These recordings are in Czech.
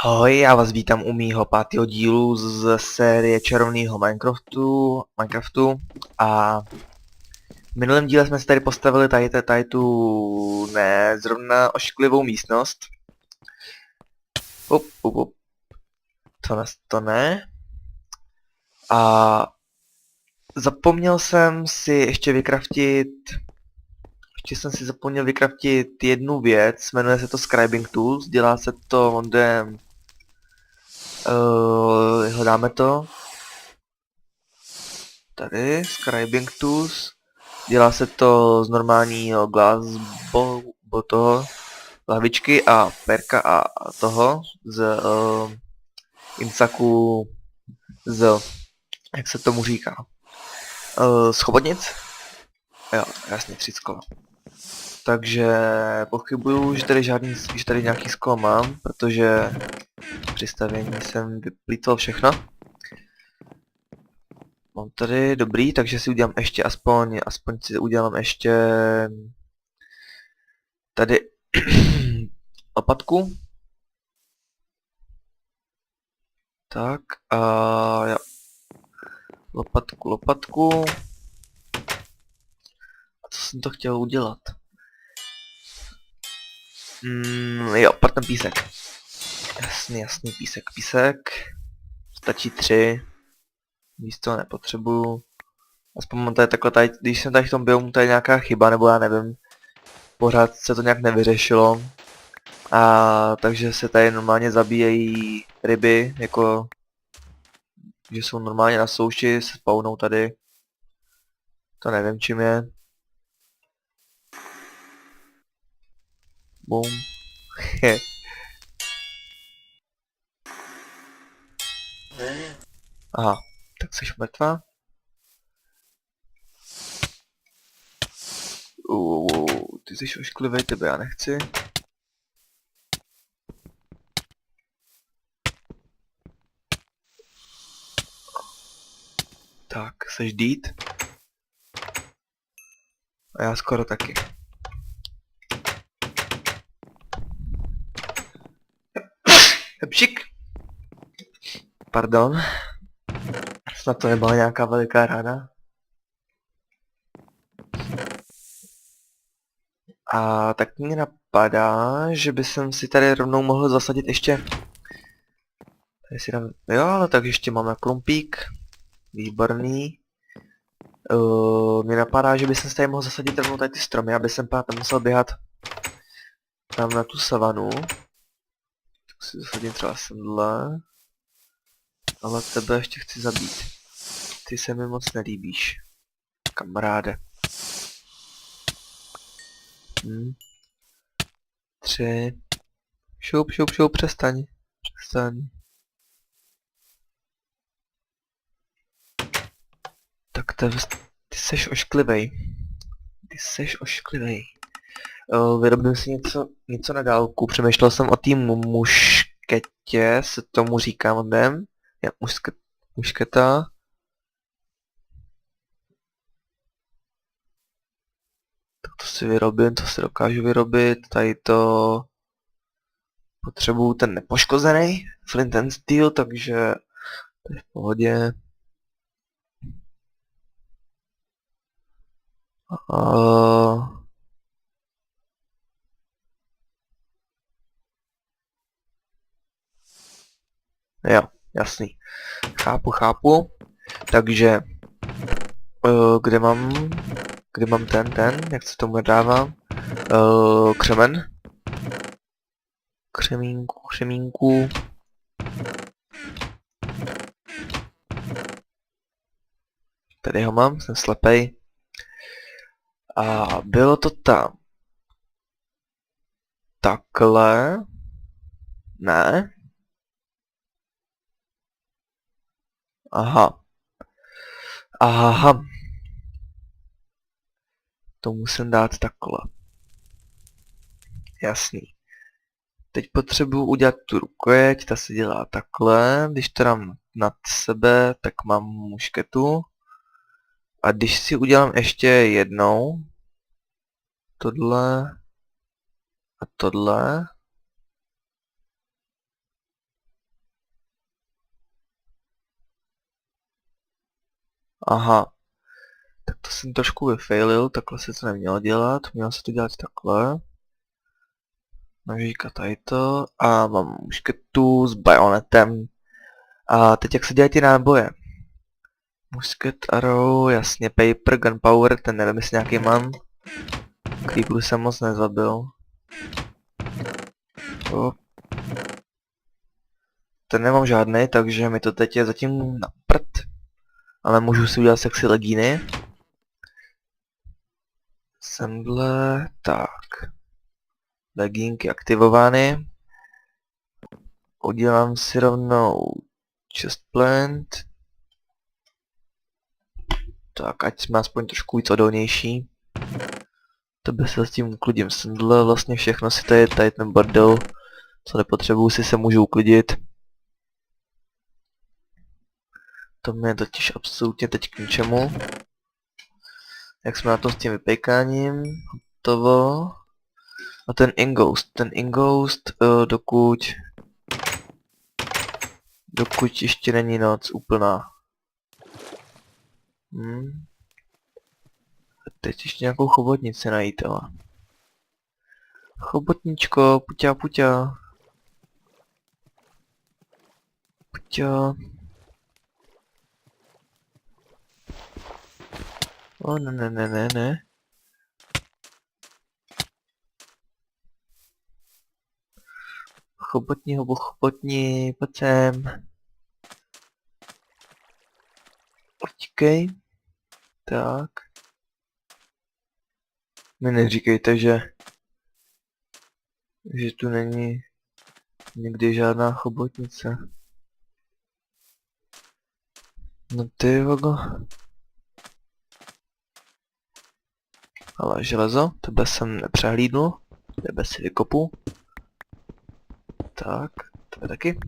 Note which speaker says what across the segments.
Speaker 1: Ahoj, já vás vítám u mýho 5. dílu z série čarovného Minecraftu a v minulém díle jsme si tady postavili tady tu ne zrovna ošklivou místnost. Up. To ne. A zapomněl jsem si ještě zapomněl vykraftit jednu věc, jmenuje se to Scribing Tools, dělá se to modem, hledáme to. Tady, Scribing Tools. Dělá se to z normálního toho lahvičky a perka a toho z insaku jak se tomu říká, z chobotnic? Jo, jasně, 3 sklo. Takže pochybuju, že tady nějaký sklo mám, protože při stavění jsem vyplýtval všechno. Mám tady, dobrý, takže si udělám ještě aspoň si udělám ještě tady lopatku. Tak a jo. Lopatku. A co jsem to chtěl udělat? Jo, ten písek. Jasný, písek. Stačí 3. Víc toho nepotřebuju. Aspoň mám tady, když jsem tady v tom biomu, tady nějaká chyba, nebo já nevím. Pořád se to nějak nevyřešilo. A takže se tady normálně zabíjejí ryby, jako že jsou normálně na souši, se spawnou tady. To nevím čím je. Bum. Aha, tak jsi mrtvá. Ty jsi ošklivej, tebe já nechci. Tak, seš dít. A já skoro taky. Hepšik. Pardon. Snad to nebyla nějaká veliká rána. A tak mě napadá, že by jsem si tady rovnou mohl zasadit ještě. Tady si dám, jo, ale tak ještě máme klumpík. Výborný. Mě napadá, že by jsem si tady mohl zasadit rovnou tady ty stromy, aby jsem pak nemusel běhat tam na tu savanu. Tak si zasadím třeba semhle. Ale tebe ještě chci zabít. Ty se mi moc nelíbíš, kamaráde. 3. Šup, přestaň. Tak ty seš ošklivej. Vyrobil si něco na dálku. Přemýšlel jsem o té mušketě, se tomu říká modem. Je mušketa. Tak to si vyrobím, to si dokážu vyrobit. Tady to potřebuju ten nepoškozený flint and steel, takže to je v pohodě. Jo, jasný. Chápu. Takže kde mám ten, jak se tomu dává? Křemen. Křemínku. Tady ho mám, jsem slepej. A bylo to tam. Takhle. Ne. Aha. To musím dát takhle. Jasný. Teď potřebuji udělat tu rukojeť, ta se dělá takhle. Když to dám nad sebe, tak mám mušketu. A když si udělám ještě jednou tohle a tohle, Aha. Tak to jsem trošku vyfailil, takhle se to nemělo dělat, mělo se to dělat takhle. Nožíka tady to a mám mušketu s bajonetem. A teď jak se dělají ty náboje? Musket, arrow, jasně, paper, gunpowder, ten nevím jestli nějaký mám. Creeperů jsem moc nezabil. O. Ten nemám žádný, takže mi to teď je zatím na prd. Ale můžu si udělat sexy legíny. Semble, tak. Legínky aktivovány. Udělám si rovnou chestplant. Tak, ať jsme aspoň trošku víc odolnější. To by se s tím uklidím sendle, vlastně všechno si tady ten bordel, co nepotřebuju, si se můžu uklidit. To mě je totiž absolutně teď k ničemu. Jak jsme na tom s tím vypejkáním, hotovo. A ten ingoust, dokud ještě není noc úplná. A teď ještě nějakou chobotnici najít, ale. Chobotničko, puťa. Puťa. O, ne. Chobotní, pojď sem. Utíkej. Tak. Mi neříkejte, že tu není nikdy žádná chobotnice. No ty vogo. Ale železo, tebe jsem nepřehlídnul. Tebe si vykopu. Tak, tebe taky.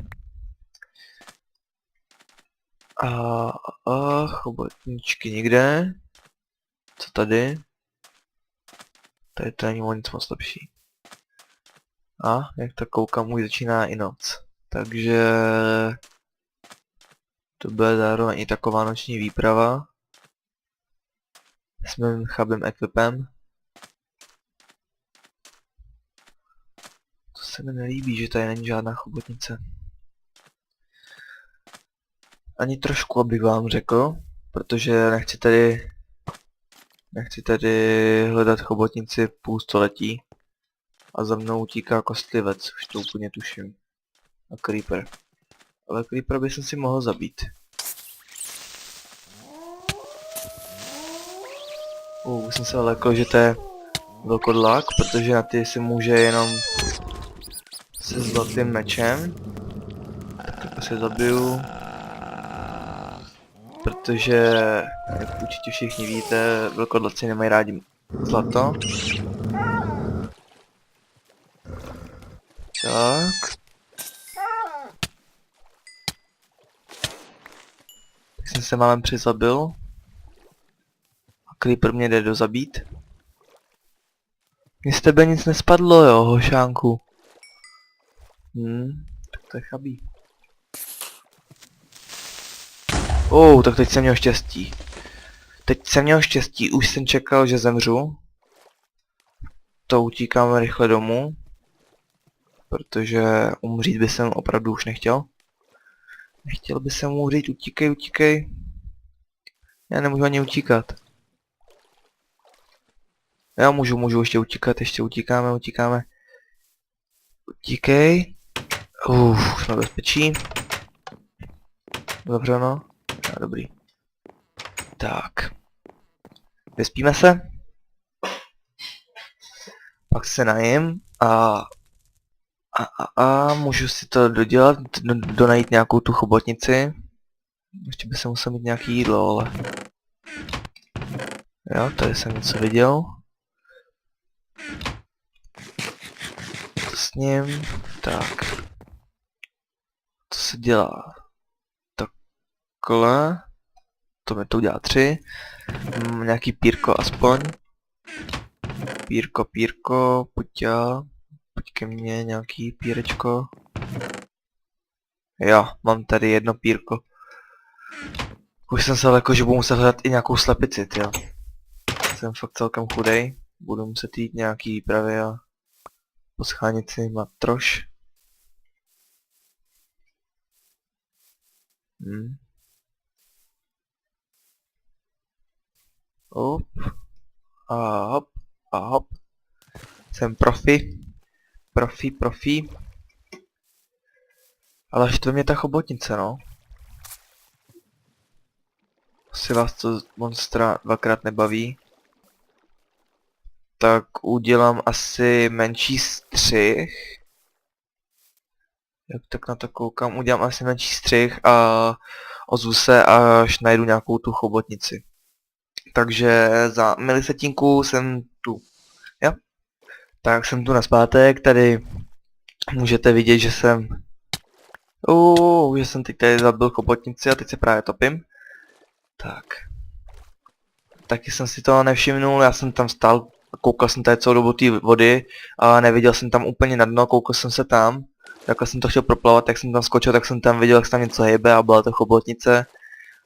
Speaker 1: A chobotničky nikde. Co tady? Tady to není nic moc lepší. A jak tak koukám, už začíná i noc. Takže to bude zároveň i taková noční výprava. S mým chabým equipem. To se mi nelíbí, že tady není žádná chobotnice. Ani trošku, abych vám řekl, protože nechci tady hledat chobotnici půl století. A za mnou utíká kostlivec, už to úplně tuším. A creeper. Ale creeper bych si mohl zabít. Už jsem se lekl, že to je velkodlák, protože na ty si může jenom se zlatým mečem. Tak se zabiju. Protože, jak určitě všichni víte, velkodlaci nemají rádi zlato. Tak. Tak jsem se málem přizabil. A creeper mě jde dozabít. Mně z tebe nic nespadlo, jo, hošánku. Tak to je chabý. Tak teď jsem měl štěstí. Už jsem čekal, že zemřu. To utíkáme rychle domů. Protože umřít by jsem opravdu už nechtěl. Nechtěl by jsem umřít, utíkej. Já nemůžu ani utíkat. Já můžu ještě utíkat, ještě utíkáme. Utíkej. Jsme bezpečí. Dobře, no. Dobrý. Tak. Vyspíme se. Pak se najím a můžu si to dodělat, donajít nějakou tu chobotnici. Ještě by se musel mít nějaký jídlo, ale... Jo, tady jsem něco viděl. To s ním. Tak. Co se dělá? Takhle. To mi to udělá 3. Nějaký pírko aspoň. Pírko, pojď ke mně, nějaký pírečko. Jo, mám tady jedno pírko. Už jsem se jako, že budu muset hledat i nějakou slepici, jo. Jsem fakt celkem chudej. Budu muset jít nějaký výpravy a poschánit si matroš. Hop. A hop. A hop. Jsem profi. Profi. Ale štve mě ta chobotnice, no. Asi vás to monstra dvakrát nebaví. Tak udělám asi menší střih. Jak tak na to koukám, udělám asi menší střih a ozvu se, až najdu nějakou tu chobotnici. Takže za milisetinku jsem tu. Jo? Tak jsem tu nazpátek, tady můžete vidět, že jsem... že jsem teď tady zabil chobotnici a teď se právě topím. Tak. Taky jsem si to nevšimnul, já jsem tam stál, koukal jsem tady celou dobu té vody a neviděl jsem tam úplně na dno, koukal jsem se tam. Jak jsem to chtěl proplavat, jak jsem tam skočil, tak jsem tam viděl, jak se tam něco hejbe a byla to chobotnice.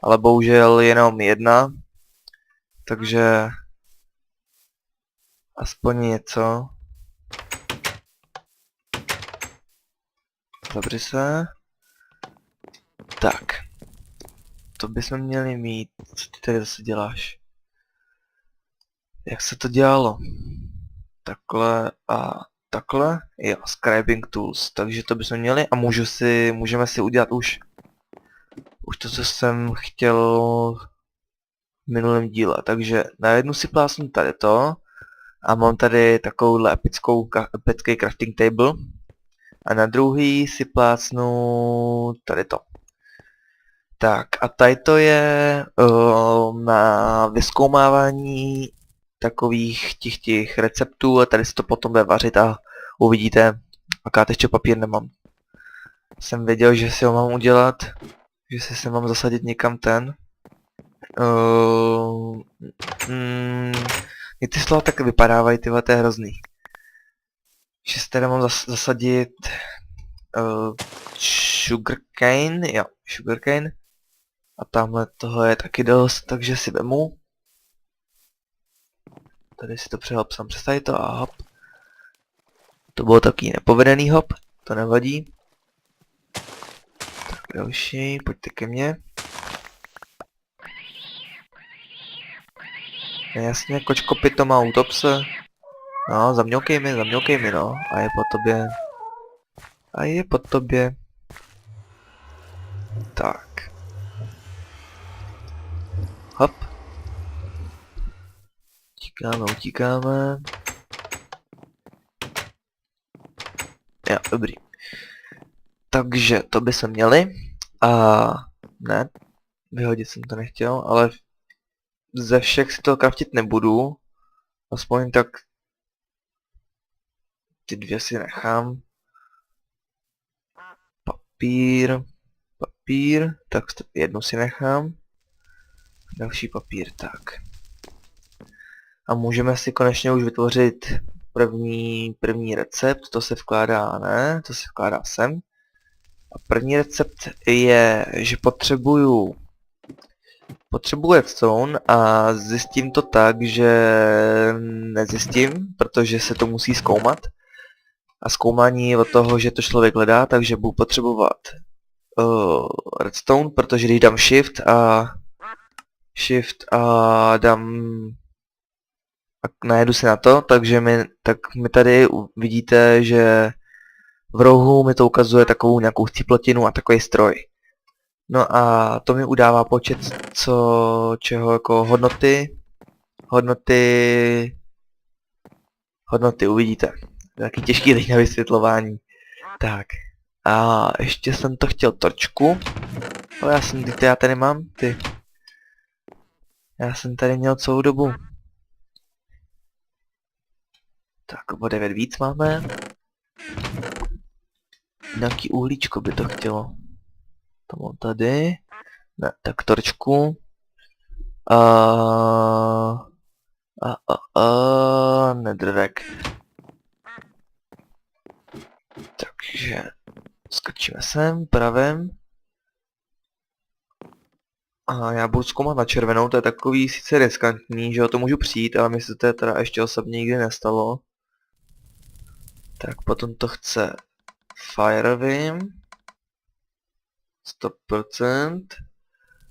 Speaker 1: Ale bohužel jenom jedna. Takže... aspoň něco. Zavři se. Tak. To bychom měli mít. Co ty tady zase děláš? Jak se to dělalo? Takhle a takhle? Jo, scribing tools. Takže to bychom měli a můžeme si udělat už to, co jsem chtěl v minulém díle. Takže na jednu si plásnu tady to. A mám tady takovouhle epický crafting table. A na druhý si plácnu tady to. Tak a tady to je na vyzkoumávání takových těch receptů a tady si to potom bude vařit a uvidíte, akorát ještě papír nemám. Jsem věděl, že si ho mám udělat, že si mám zasadit někam ten. Ty slova tak vypadávají, tyhle, to je hrozný. Že si tady mám zasadit sugarcane, jo, sugarcane. A tamhle toho je taky dost, takže si vemu. Tady si to přehlapsám přes tady to a hop. To bylo taky nepovedený hop, to nevadí. Tak další, pojďte ke mně. Jasně, kočko pito má utopse. No, zamňoukej mi, no. A je po tobě. A je po tobě. Tak. Hop. Utíkáme. Jo, dobrý. Takže to by se měli. A ne, vyhodit jsem to nechtěl, ale ze všech si to craftit nebudu. Aspoň tak ty dvě si nechám. Papír, tak jednu si nechám. Další papír, tak. A můžeme si konečně už vytvořit první recept, to se vkládá, ne, to se vkládá sem. A první recept je, že potřebuju redstone a zjistím to tak, že nezjistím, protože se to musí zkoumat. A zkoumání je od toho, že to člověk hledá, takže budu potřebovat redstone, protože když dám shift a dám a najedu si na to, takže mi tady vidíte, že v rohu mi to ukazuje takovou nějakou ciplotinu a takový stroj. No a to mi udává počet čeho jako hodnoty uvidíte. Taky těžký teď na vysvětlování. Tak. A ještě jsem to chtěl torčku. Ale já tady mám, ty. Já jsem tady měl celou dobu. Tak, o 9 víc máme. Nějaký uhlíčko by to chtělo. To mám tady. Ne, tak torčku. Netherrack. Takže skočíme sem, pravem. A já budu zkoumat na červenou, to je takový sice riskantní, že o to můžu přijít, ale mi se to teda ještě osobně nikdy nestalo. Tak potom to chce Firewim 100%.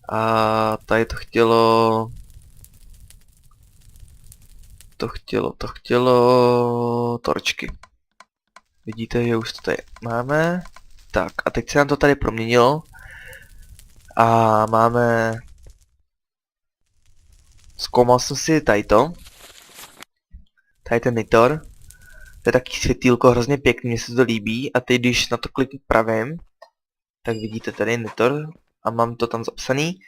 Speaker 1: A tady to chtělo torčky. Vidíte, že už to tady máme. Tak a teď se nám to tady proměnilo. A máme... Zkoumal jsem si tady ten nitor. To je taky světýlko, hrozně pěkný, mně se to líbí. A teď když na to kliknu pravým, tak vidíte tady nitor a mám to tam zapsaný.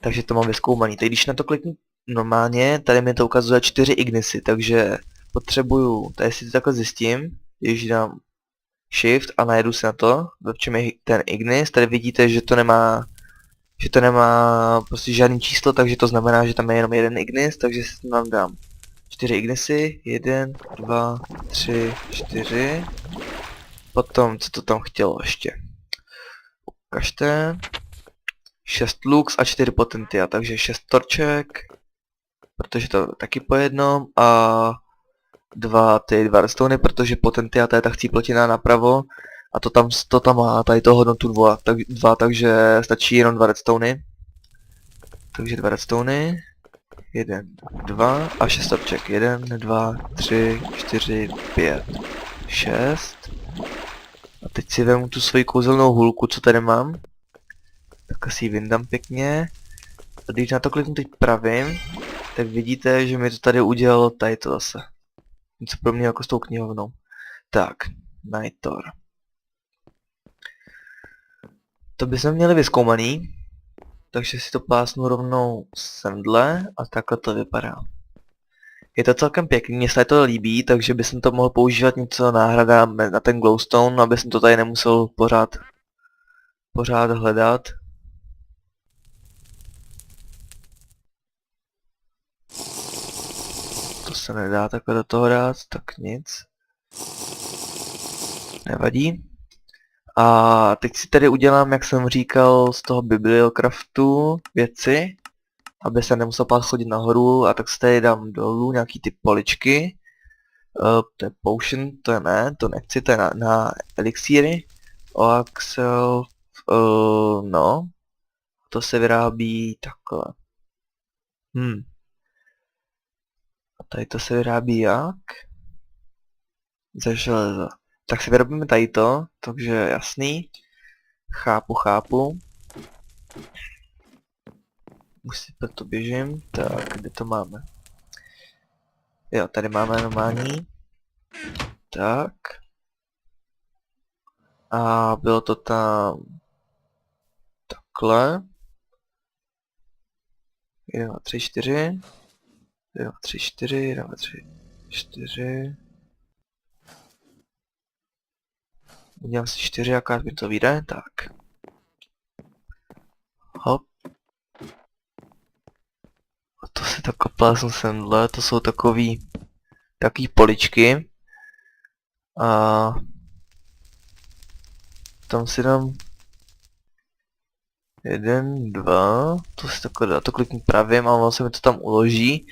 Speaker 1: Takže to mám vyzkoumaný. Teď když na to kliknu normálně, tady mi to ukazuje 4 ignisy, takže potřebuju, tady si to takhle zjistím, když dám Shift a najedu se na to, v čem je ten ignis, tady vidíte, že to nemá prostě žádný číslo, takže to znamená, že tam je jenom jeden ignis, takže si tam dám 4 ignisy, 1, 2, 3, 4, potom, co to tam chtělo ještě, ukažte, 6 lux a 4 potentia, takže 6 torček, protože to taky po jednom a dva redstony, protože potentia to je ta chcíplotina napravo a to tam má tady to hodnotu 2, takže stačí jenom 2 redstony. Takže 2 redstony, 1, 2 a 6 torček, 1, 2, 3, 4, 5, 6. A teď si vemu tu svoji kouzelnou hůlku, co tady mám. Tak asi ji vyndám pěkně. A když na to kliknu teď pravým, tak vidíte, že mi to tady udělalo tady to zase. Něco pro mě jako s tou knihovnou. Tak, Nitor. To bychom měli vyzkoumaný. Takže si to plásnu rovnou semdle a takhle to vypadá. Je to celkem pěkný, mně se to líbí, takže bych to mohl používat něco náhrada na ten glowstone, aby jsem to tady nemusel pořád hledat. To se nedá takhle do toho dát, tak nic. Nevadí. A teď si tady udělám, jak jsem říkal, z toho bibliocraftu věci, aby se nemusel pás chodit nahoru, a tak si tady dám dolů nějaký ty poličky. To je potion, to nechci, to je na elixíry. Oaxel, no. To se vyrábí takhle. A tady to se vyrábí jak? Ze železa. Tak si vyrobíme tady to, takže jasný. Chápu. Už si proto běžím. Tak, kde to máme? Jo, tady máme normální. Tak. A bylo to tam... takhle. 1, 2, 3, 4. 1, 2, 3, 4, 1, 2, 3, 4. Udělám si 4, jaká mi to vyjde, tak. Hop. A to si tak oplásnu semhle, to jsou takový poličky. A tam si dám 1, 2, to si takhle dá, to kliknu pravým a ono se mi to tam uloží.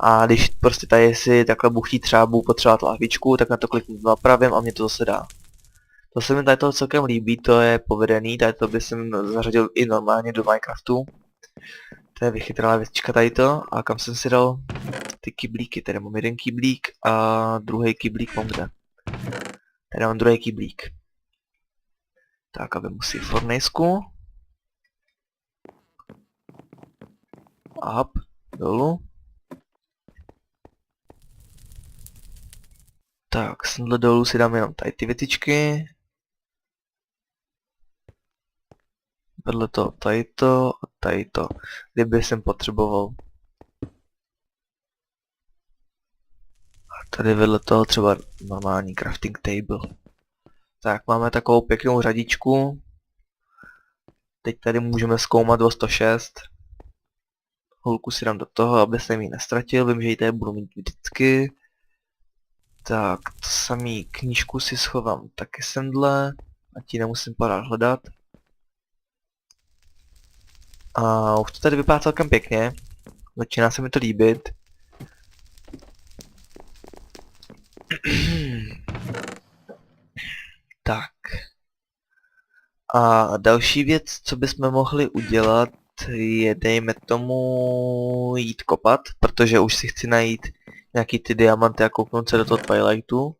Speaker 1: A když prostě tady si takhle budu chtít třeba potřebovat lahvičku, tak na to kliknu pravým a mě to zase dá. To se mi tady toho celkem líbí, to je povedený, tady to bych zařadil i normálně do Minecraftu. To je vychytralá věcička tady to, a kam jsem si dal ty kyblíky, tady mám jeden kyblík a druhý kyblík mám kde. Tady mám druhý kyblík. Tak, aby musí fornejsku. Up, dolů. Tak, semhle dolů si dám jenom tady ty větičky. Vedle toho tadyto a tadyto, kdyby jsem potřeboval. A tady vedle toho třeba normální crafting table. Tak, máme takovou pěknou řadičku. Teď tady můžeme zkoumat o 106. Hulku si dám do toho, aby jsem ji nestratil, vím, že ji tady budu mít vždycky. Tak, to samý knížku si schovám taky semdle, ať ji nemusím pořád hledat. A už to tady vypadá celkem pěkně. Začíná se mi to líbit. Tak. A další věc, co bychom mohli udělat, je dejme tomu jít kopat, protože už si chci najít nějaký ty diamanty a kouknout se do toho Twilightu.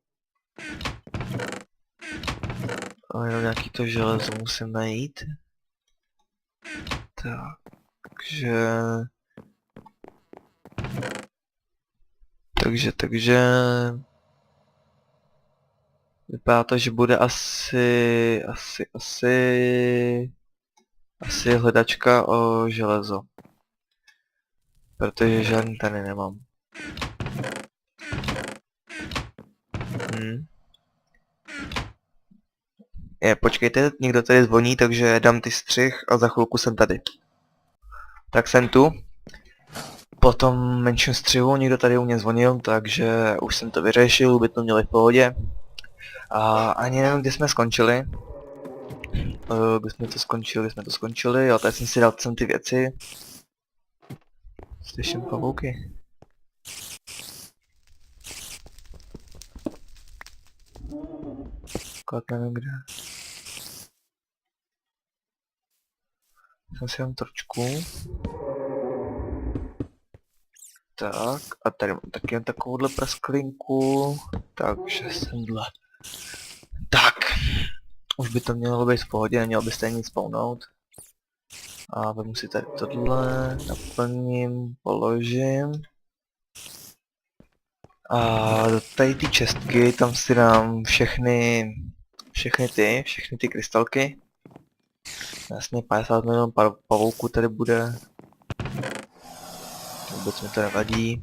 Speaker 1: A jenom nějaký to železo musím najít. Takže... Takže... Vypadá to, že bude asi hledačka o železo. Protože žádný tady nemám. Počkejte, někdo tady zvoní, takže dám ty střih a za chvilku jsem tady. Tak jsem tu. Po tom menším střihu někdo tady u mě zvonil, takže už jsem to vyřešil, by to měli v pohodě. A ani nevím, kde jsme skončili. Kde jsme to skončili, jo, tady jsem si dal sem ty věci. Slyším pavouky. Akorát nevím kde. Jsem si dám tročku. Tak, a tady mám taky jen takovouhle prasklinku. Takže semhle. Tak. Už by to mělo být v pohodě, nemělo by stejně nic spawnout. A vemu si tady tohle, naplním, položím. A do tady ty čestky, tam si dám všechny ty krystalky. Jasně 50 milionů pavouků tady bude. Vůbec mi to nevadí.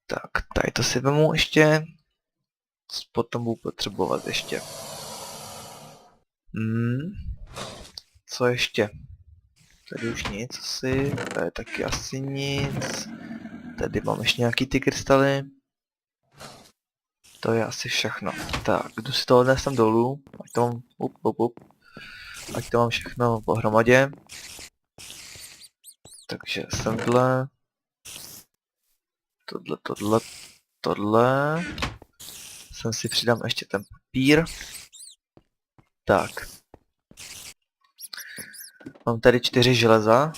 Speaker 1: Tak, tady to si vemu ještě. Potom budu potřebovat ještě. Co ještě? Tady už nic asi, tady taky asi nic. Tady mám ještě nějaký ty krystaly. To je asi všechno. Tak, jdu si to odnes tam dolů, ať to mám, ať to mám všechno pohromadě. Takže semhle. Tohle. Sem si přidám ještě ten papír. Tak. Mám tady 4 železa,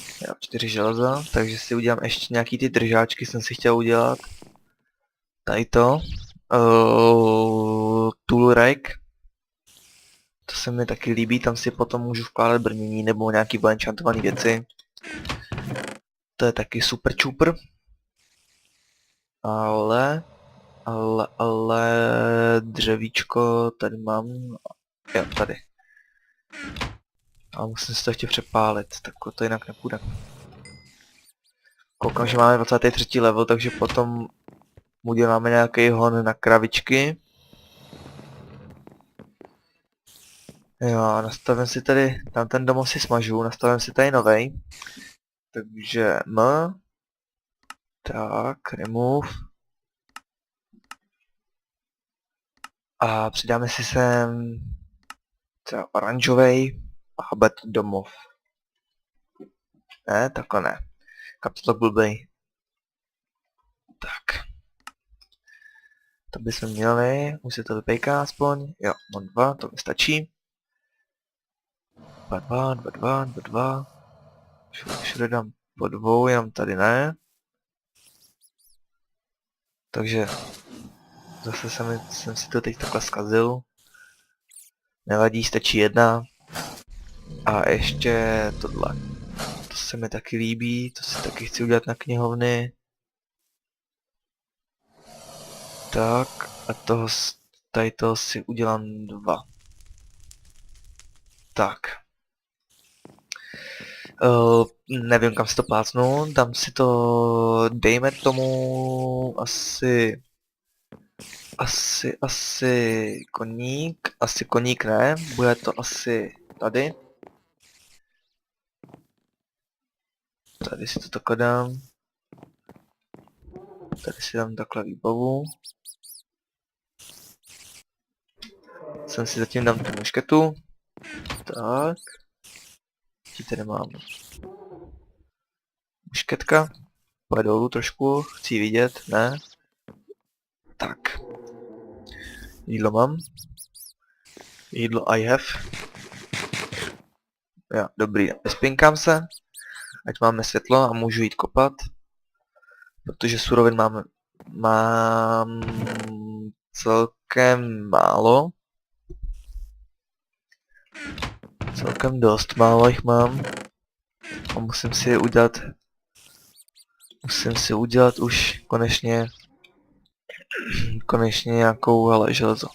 Speaker 1: takže si udělám ještě nějaký ty držáčky, jsem si chtěl udělat. Tady to. Tool rack. To se mi taky líbí, tam si potom můžu vkládat brnění nebo nějaký enchantované věci. To je taky super čupr. Ale dřevíčko tady mám, jo, tady. A musím si to ještě přepálit, tak to jinak nepůjde. Koukám, že máme 23. level, takže potom uděláme nějaký hon na kravičky. Jo, nastavím si tady, tam ten domov si smažu, nastavím si tady novej. Takže tak, remove. A přidáme si sem třeba oranžovej habet domov. Ne, takhle ne. Kapslok blbej. Tak. To bychom měli, už se to vypejká aspoň. Jo, mám 2, to mi stačí. 2. Všude dám po 2, jenom tady ne. Takže zase jsem si to teď takhle zkazil. Nevadí, stačí 1. A ještě tohle. To se mi taky líbí, to si taky chci udělat na knihovny. Tak, a tady toho si udělám 2. Tak. Nevím, kam si to plácnu, dám si to, dejme tomu asi koník ne, bude to asi tady. Tady si to takhle dám. Tady si dám takhle výbavu. Sem si zatím dám tu mušketu. Tak. naštěstí tady mám. Mušketka. Pojď dolů trošku, chci ji vidět, ne? Tak. Jídlo mám. Jídlo I have. Jo, dobrý, nespinkám se. Ať máme světlo a můžu jít kopat. Protože surovin mám celkem málo. Celkem dost málo jich mám. A musím si udělat už konečně nějakou, hele, železo.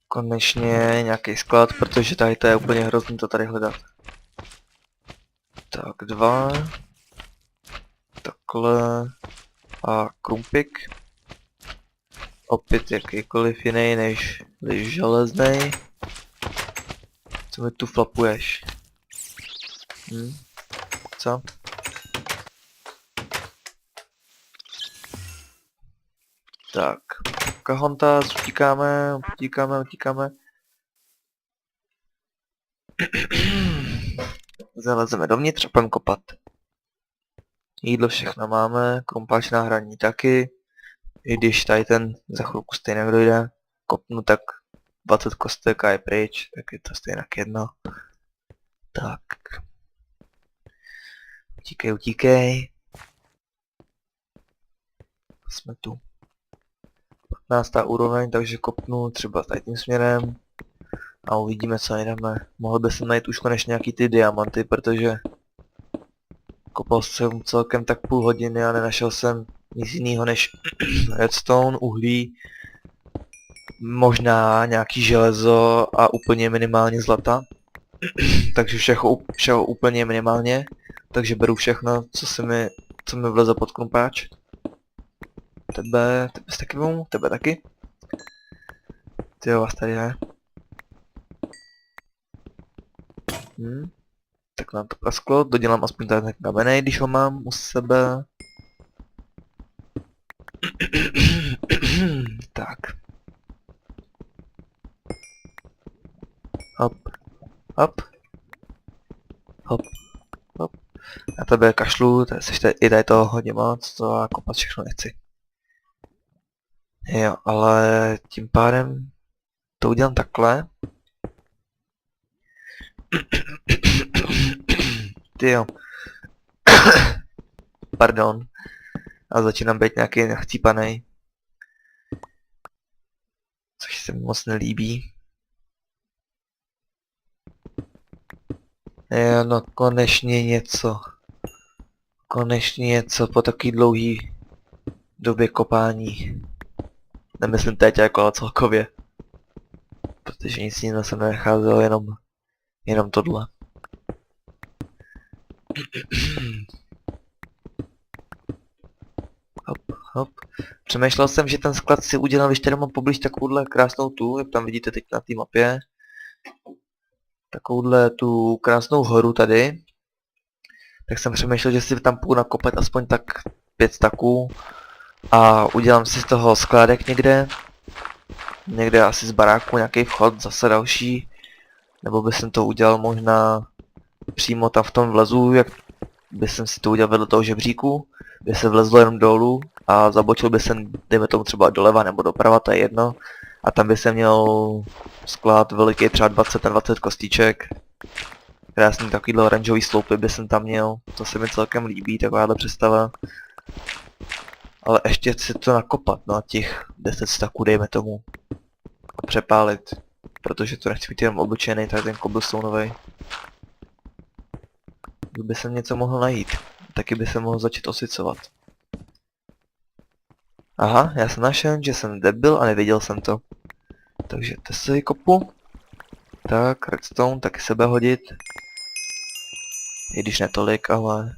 Speaker 1: Konečně nějaký sklad, protože tady to je úplně hrozný to tady hledat. Tak 2. Takhle. A krumpik. Opět jakýkoliv jiný než železnej. Co mi tu flapuješ? Co? Tak. Pocahontas, utíkáme. Zalezeme dovnitř a půjdeme kopat. Jídlo všechno máme, krumpáč na hraní taky. I když tady ten za chvilku stejně dojde, kopnu tak 20 kostek a je pryč, tak je to stejně jedno. Tak. Utíkej. Jsme tu. 15. úroveň, takže kopnu třeba tady tím směrem. A uvidíme, co najdeme. Mohl bych sem najít už konečně nějaký ty diamanty, protože kopal jsem celkem tak půl hodiny a nenašel jsem nic jiného než redstone, uhlí, možná nějaký železo a úplně minimálně zlata. Takže všeho úplně minimálně. Takže beru všechno, co mi vleze pod krumpáč. Tebe taky vemu? Tebe taky? Tyjo, vás tady je. Tak nám to prasklo, dodělám aspoň ten kamenej, když ho mám u sebe. Tak. Hop. Na tebe kašlu, i tady toho hodně moc, to a kopat všechno nechci. Jo, ale tím pádem to udělám takhle. Tyjo. Pardon. A začínám být nějaký nachcípanej. Což se mi moc nelíbí. Jo, no konečně něco. Konečně něco po takový dlouhý době kopání. Nemyslím teď jako, ale celkově. Protože nic jiného jsem nenacházelo, jenom tohle. Hop. Přemýšlel jsem, že ten sklad si udělal, když tady mám poblíž takovouhle krásnou tu, jak tam vidíte teď na té mapě. Takovouhle tu krásnou horu tady. Tak jsem přemýšlel, že si tam půjdu nakopat aspoň tak 5 staků. A udělám si z toho skládek někde. Někde asi z baráku nějaký vchod, zase další. Nebo by jsem to udělal možná přímo tam v tom vlezu, jak by jsem si to udělal vedle toho žebříku. By se vlezlo jenom dolů a zabočil by jsem, dejme tomu třeba doleva nebo doprava, to je jedno. A tam by se měl sklad veliký, třeba 20 na 20 kostiček. Krásný takovýhle oranžový sloupy by jsem tam měl, to se mi celkem líbí, takováhle představa. Ale ještě si to nakopat, no těch 10 staků dejme tomu. A přepálit, protože to nechci mít jenom obyčejný, tady ten cobblestoneový. Kdyby jsem něco mohl najít, taky by se mohl začít osycovat. Aha, já jsem našel, že jsem debil a neviděl jsem to. Takže to si kopu. Tak, redstone, taky sebe hodit. I když netolik, ale...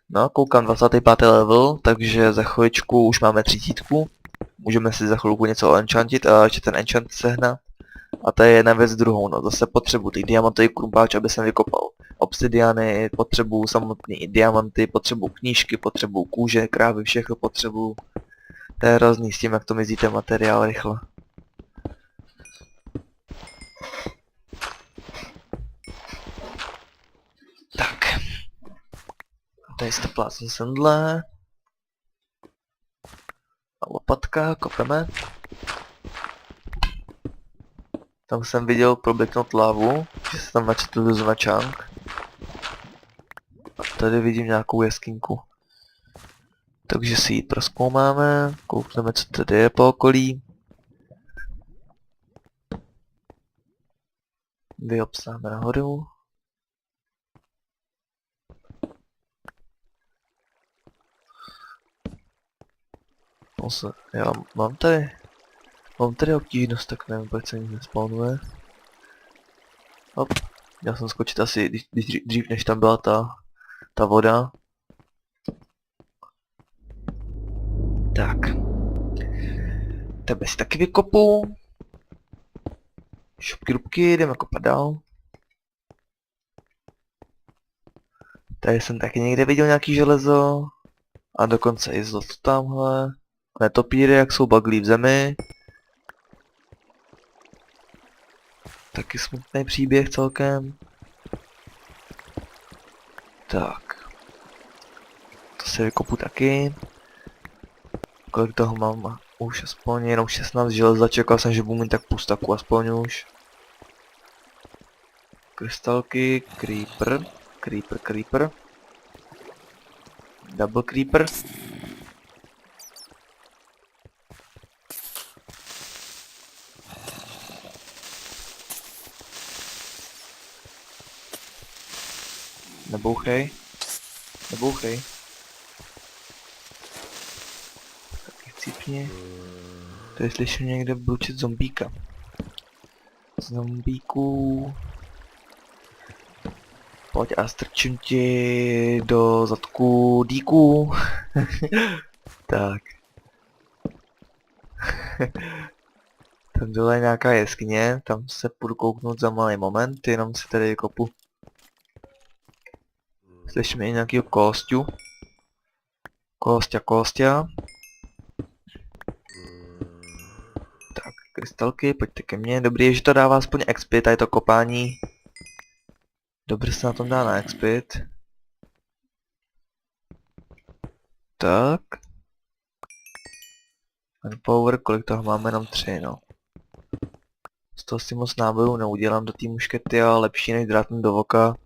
Speaker 1: No, koukám 25. level, takže za chviličku už máme 30. Můžeme si za chvilku něco enchantit a ještě ten enchant sehnat. A to je jedna věc druhou, no zase potřebuji ty diamantový krumpáč, aby jsem vykopal obsidiany, potřebuji samotný diamanty, potřebuji knížky, potřebuji kůže, krávy, všechno potřebuji. To je hrozný s tím, jak to mizí ten materiál rychle. Tady si to plácnu sendle. A lopatka, kopeme. Tam jsem viděl proběhnout lávu, že se tam načetl do značánk. A tady vidím nějakou jaskinku. Takže si ji prozkoumáme, koukneme, co tady je po okolí. Vyobsáme nahoru. Já mám tady obtížnost, tak nevím, proč se nic nespawnuje. Hop, měl jsem skočit asi dřív, než tam byla ta voda. Tak. Tebe si taky vykopu. Šupky rubky, jdeme kopat dál. Tady jsem taky někde viděl nějaký železo. A dokonce i zlato tamhle. Netopíry, jak jsou baglí v zemi. Taky smutný příběh celkem. Tak. To si vykopu taky. Kolik toho mám? Už aspoň jenom 16 železa, čekal jsem, že budu mít tak půl staku aspoň už. Krystalky, creeper. Double creeper. Nebouchej. Taky chcípni. Tady slyším někde blučit zombíka. Zombíků. Pojď a strčím ti do zadku díku. Tak. Tam dole je nějaká jeskyně, tam se půjdu kouknout za malý moment, jenom si tady kopu. Slyšíme i nějakýho kosťu. Kostia. Tak, krystalky, pojďte ke mně. Dobrý je, že to dává aspoň expit, tady to kopání. Dobře se na tom dá na expit. Tak. Power, kolik toho máme? Jenom 3, no. Z toho si moc nábojů neudělám do té muškety, ale lepší než drátnout do voka.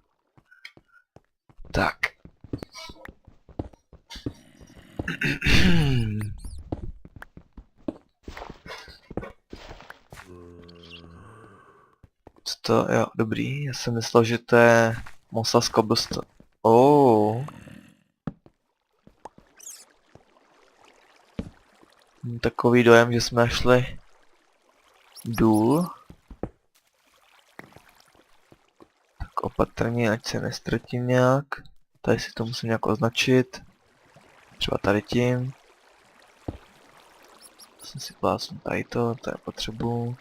Speaker 1: Tak. Co to? Jo, dobrý. Já jsem myslel, že to je mosa z cobblestone. Oh. Mám takový dojem, že jsme našli důl. Tak opatrně, ať se nestratím nějak. Tady si to musím nějak označit. Třeba tady tím. Jsem si plácnu tady to je potřebu.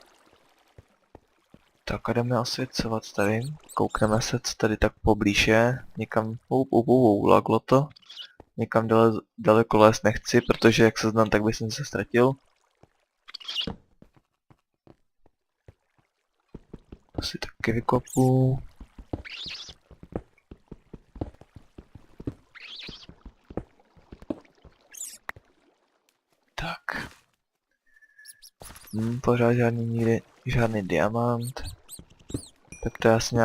Speaker 1: Tak a jdeme osvěcovat tady. Koukneme se, co tady tak poblíž je. Někam, laglo to. Někam daleko lézt nechci, protože jak se znám, tak bych se ztratil. To si taky vykopu. Tak. Pořád žádný diamant. Tak to je asi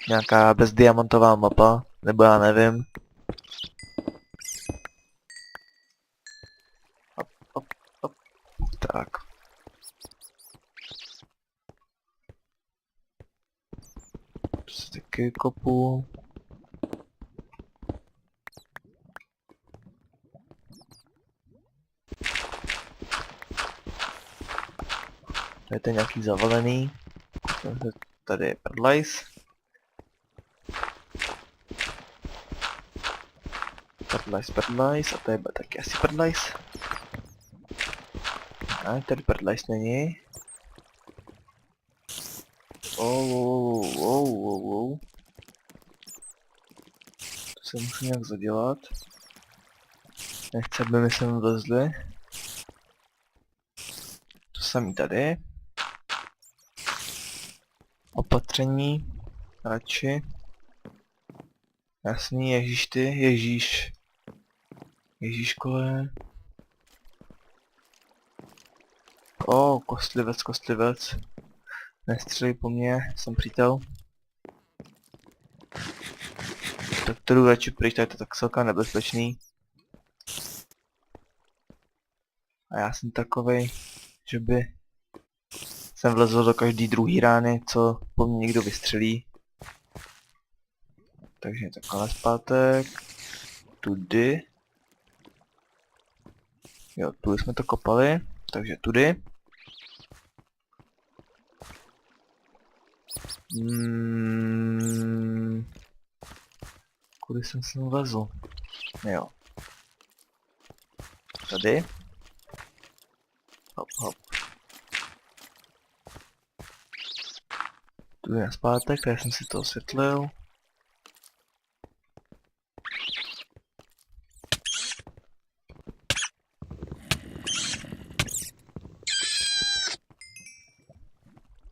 Speaker 1: nějaká bezdiamantová mapa, nebo já nevím. Hop. Tak. To si taky kopu. Tady je nějaký zavalený. Tady je prdlajs. Prdlajs a to je taky asi prdlajs. A tady prdlajs není. Oh. To se musím nějak zadělat. Nechci, aby mi sem vlezli. To samý tady. Opatření. Radši. Jasný, Ježíš ty, Ježíš. Ježíškole. O, kostlivec, kostlivec. Nestřelej po mně, jsem přítel. Tak to jdu radši pryč, tady to tak celkem nebezpečný. A já jsem takovej, že by jsem vlezl do každý druhý rány, co po mně někdo vystřelí. Takže takhle zpátek. Tudy. Jo, tudy jsme to kopali, takže tudy. Kudy jsem se vlezl? Jo. Tady. Hop, hop. Tu je zpátek, tady jsem si to osvětlil.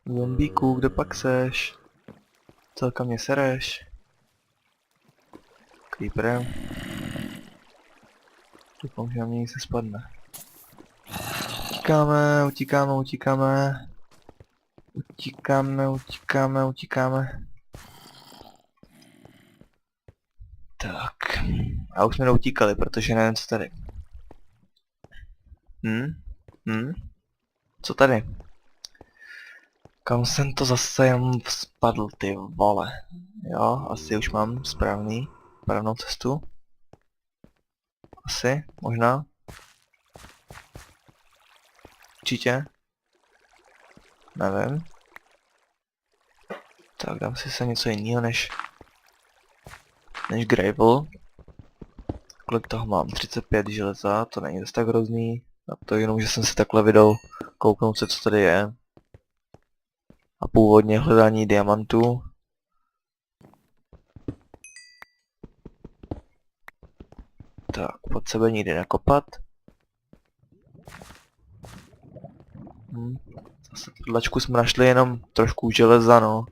Speaker 1: Zombíku, kde pak seš? Celka mě sereš. Creeperem. Doufám, že na mě nic nespadne. Utíkáme, utíkáme, utíkáme. Utíkáme, utíkáme, utíkáme. Tak. A už jsme neutíkali, protože nevím, co tady. Co tady? Kam jsem to zase jen spadl, ty vole. Jo, asi už mám správnou cestu. Asi, možná. Určitě. Nevím. Tak dám si se něco jiného než gravel. Kolik toho mám? 35 železa, to není zase tak hrozný. A to jenom, že jsem si takhle vydal kouknout se, co tady je. A původně hledání diamantů. Tak, pod sebe nikdy nekopat. Zase v tlačku jsme našli jenom trošku železa, no.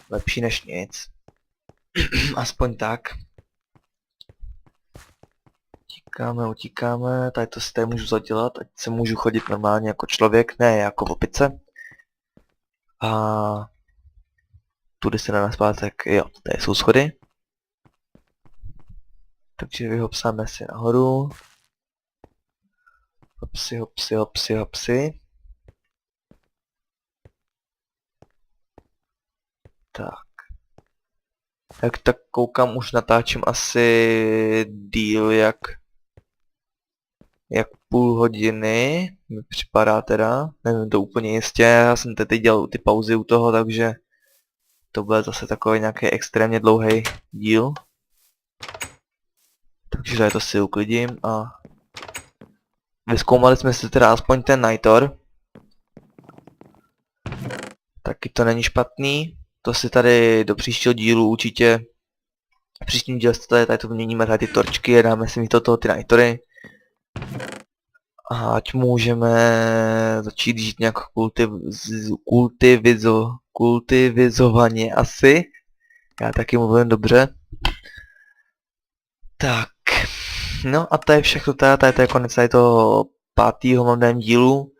Speaker 1: Lepší než nic. Aspoň tak. Utíkáme, utíkáme, tady to si tady můžu zadělat, ať se můžu chodit normálně jako člověk, ne jako v opice. A tudy se dá naspátek, jo, tady jsou schody. Takže vyhopsáme si nahoru. Hopsi, hopsi, hopsi, hopsi. Tak. Jak tak koukám, už natáčím asi díl jak půl hodiny, mi připadá teda, nevím to úplně jistě, já jsem teď dělal ty pauzy u toho, takže to bude zase takový nějaký extrémně dlouhý díl. Takže tady to si uklidím a vyzkoumali jsme si teda aspoň ten Nightor. Taky to není špatný, to si tady do příštího dílu určitě, v příštím díle tady to vyměníme tady ty torčky a dáme si místo toho ty Nightory. A ať můžeme začít žít nějak kultivizovaně asi. Já taky mluvím dobře. Tak. No a to je všechno, tady to je konec tady toho 5. hlavného dílu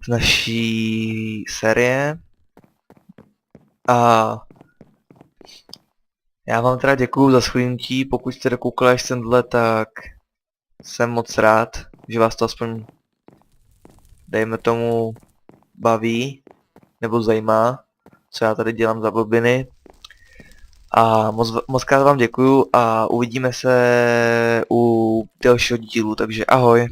Speaker 1: z naší série. A já vám teda děkuju za shlédnutí, pokud jste dokoukali až semhle, tak jsem moc rád, že vás to aspoň, dejme tomu, baví, nebo zajímá, co já tady dělám za blbiny. A moc krát vám děkuju a uvidíme se u dalšího dílu, takže ahoj.